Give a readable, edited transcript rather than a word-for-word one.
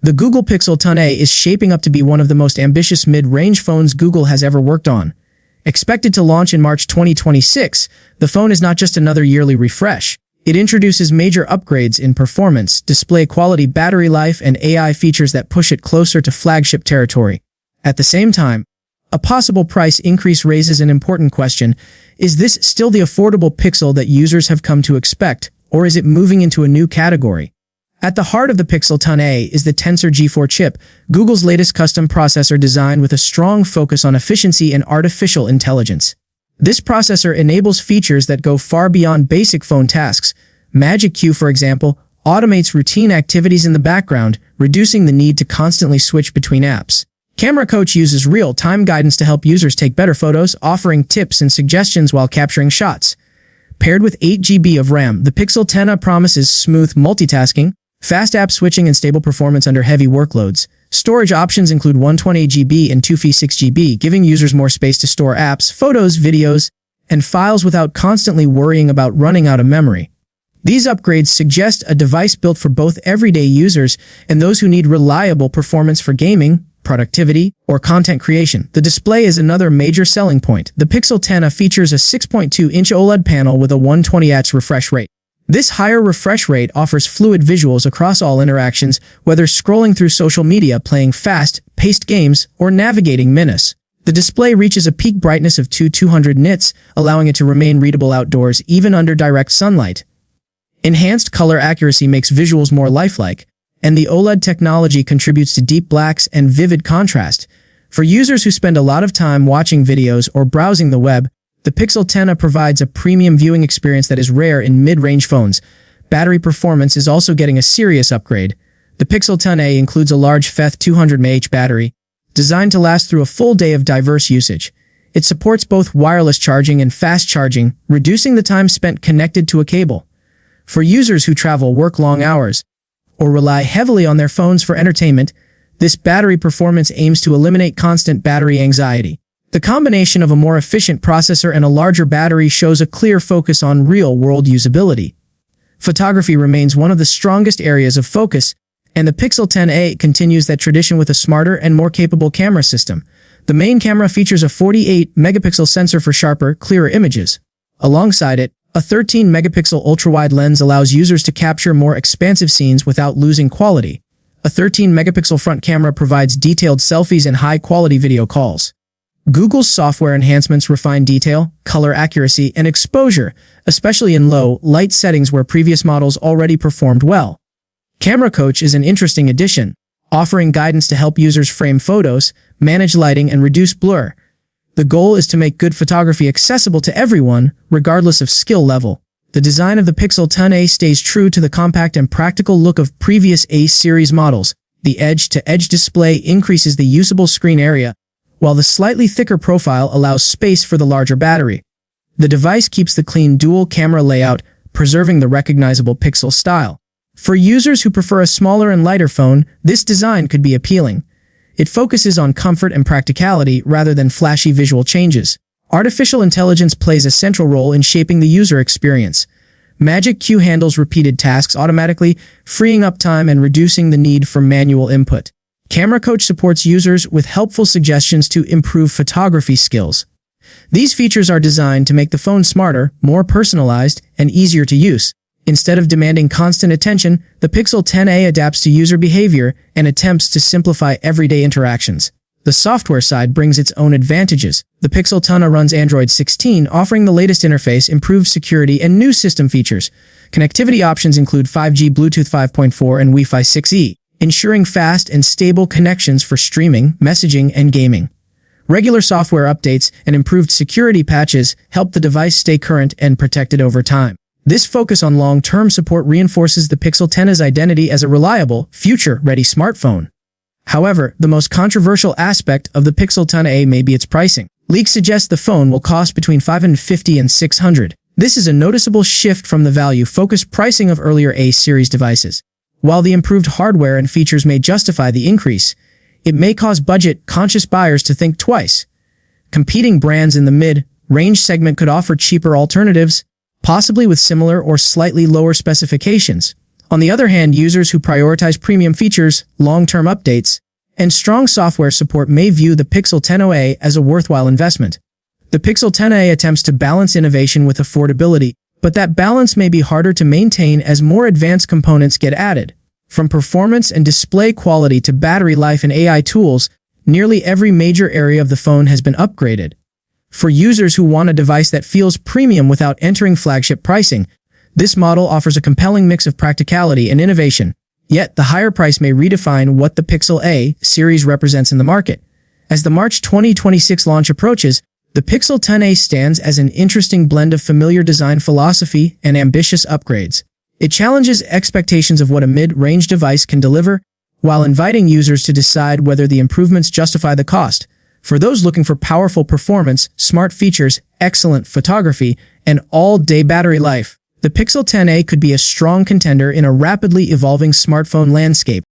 The Google Pixel 10a is shaping up to be one of the most ambitious mid-range phones Google has ever worked on. Expected to launch in March 2026, the phone is not just another yearly refresh. It introduces major upgrades in performance, display quality, battery life, and AI features that push it closer to flagship territory. At the same time, a possible price increase raises an important question. Is this still the affordable Pixel that users have come to expect, or is it moving into a new category? At the heart of the Pixel 10a is the Tensor G4 chip, Google's latest custom processor designed with a strong focus on efficiency and artificial intelligence. This processor enables features that go far beyond basic phone tasks. Magic Queue, for example, automates routine activities in the background, reducing the need to constantly switch between apps. Camera Coach uses real-time guidance to help users take better photos, offering tips and suggestions while capturing shots. Paired with 8 GB of RAM, the Pixel 10a promises smooth multitasking, fast app switching, and stable performance under heavy workloads. Storage options include 128 GB and 256 GB, giving users more space to store apps, photos, videos, and files without constantly worrying about running out of memory. These upgrades suggest a device built for both everyday users and those who need reliable performance for gaming, productivity, or content creation. The display is another major selling point. The Pixel 10a features a 6.2-inch OLED panel with a 120Hz refresh rate. This higher refresh rate offers fluid visuals across all interactions, whether scrolling through social media, playing fast-paced games, or navigating menus. The display reaches a peak brightness of 200 nits, allowing it to remain readable outdoors even under direct sunlight. Enhanced color accuracy makes visuals more lifelike, and the OLED technology contributes to deep blacks and vivid contrast. For users who spend a lot of time watching videos or browsing the web, the Pixel 10a provides a premium viewing experience that is rare in mid-range phones. Battery performance is also getting a serious upgrade. The Pixel 10a includes a large FET 200 mAh battery, designed to last through a full day of diverse usage. It supports both wireless charging and fast charging, reducing the time spent connected to a cable. For users who travel, work long hours, or rely heavily on their phones for entertainment, this battery performance aims to eliminate constant battery anxiety. The combination of a more efficient processor and a larger battery shows a clear focus on real-world usability. Photography remains one of the strongest areas of focus, and the Pixel 10a continues that tradition with a smarter and more capable camera system. The main camera features a 48-megapixel sensor for sharper, clearer images. Alongside it, a 13-megapixel ultra-wide lens allows users to capture more expansive scenes without losing quality. A 13-megapixel front camera provides detailed selfies and high-quality video calls. Google's software enhancements refine detail, color accuracy, and exposure, especially in low light settings where previous models already performed well. Camera Coach is an interesting addition, offering guidance to help users frame photos, manage lighting, and reduce blur. The goal is to make good photography accessible to everyone, regardless of skill level. The design of the Pixel 10a stays true to the compact and practical look of previous A-series models. The edge-to-edge display increases the usable screen area, while the slightly thicker profile allows space for the larger battery. The device keeps the clean dual-camera layout, preserving the recognizable Pixel style. For users who prefer a smaller and lighter phone, this design could be appealing. It focuses on comfort and practicality rather than flashy visual changes. Artificial intelligence plays a central role in shaping the user experience. Magic Queue handles repeated tasks automatically, freeing up time and reducing the need for manual input. Camera Coach supports users with helpful suggestions to improve photography skills. These features are designed to make the phone smarter, more personalized, and easier to use. Instead of demanding constant attention, the Pixel 10a adapts to user behavior and attempts to simplify everyday interactions. The software side brings its own advantages. The Pixel 10a runs Android 16, offering the latest interface, improved security, and new system features. Connectivity options include 5G, Bluetooth 5.4, and Wi-Fi 6E, ensuring fast and stable connections for streaming, messaging, and gaming. Regular software updates and improved security patches help the device stay current and protected over time. This focus on long-term support reinforces the Pixel 10a's identity as a reliable, future-ready smartphone. However, the most controversial aspect of the Pixel 10a may be its pricing. Leaks suggest the phone will cost between $550 and $600. This is a noticeable shift from the value-focused pricing of earlier A-series devices. While the improved hardware and features may justify the increase, it may cause budget-conscious buyers to think twice. Competing brands in the mid-range segment could offer cheaper alternatives, possibly with similar or slightly lower specifications. On the other hand, users who prioritize premium features, long-term updates, and strong software support may view the Pixel 10a as a worthwhile investment. The Pixel 10a attempts to balance innovation with affordability, but that balance may be harder to maintain as more advanced components get added. From performance and display quality to battery life and AI tools, nearly every major area of the phone has been upgraded. For users who want a device that feels premium without entering flagship pricing, this model offers a compelling mix of practicality and innovation. Yet, the higher price may redefine what the Pixel A series represents in the market. As the March 2026 launch approaches, the Pixel 10a stands as an interesting blend of familiar design philosophy and ambitious upgrades. It challenges expectations of what a mid-range device can deliver, while inviting users to decide whether the improvements justify the cost. For those looking for powerful performance, smart features, excellent photography, and all-day battery life, the Pixel 10a could be a strong contender in a rapidly evolving smartphone landscape.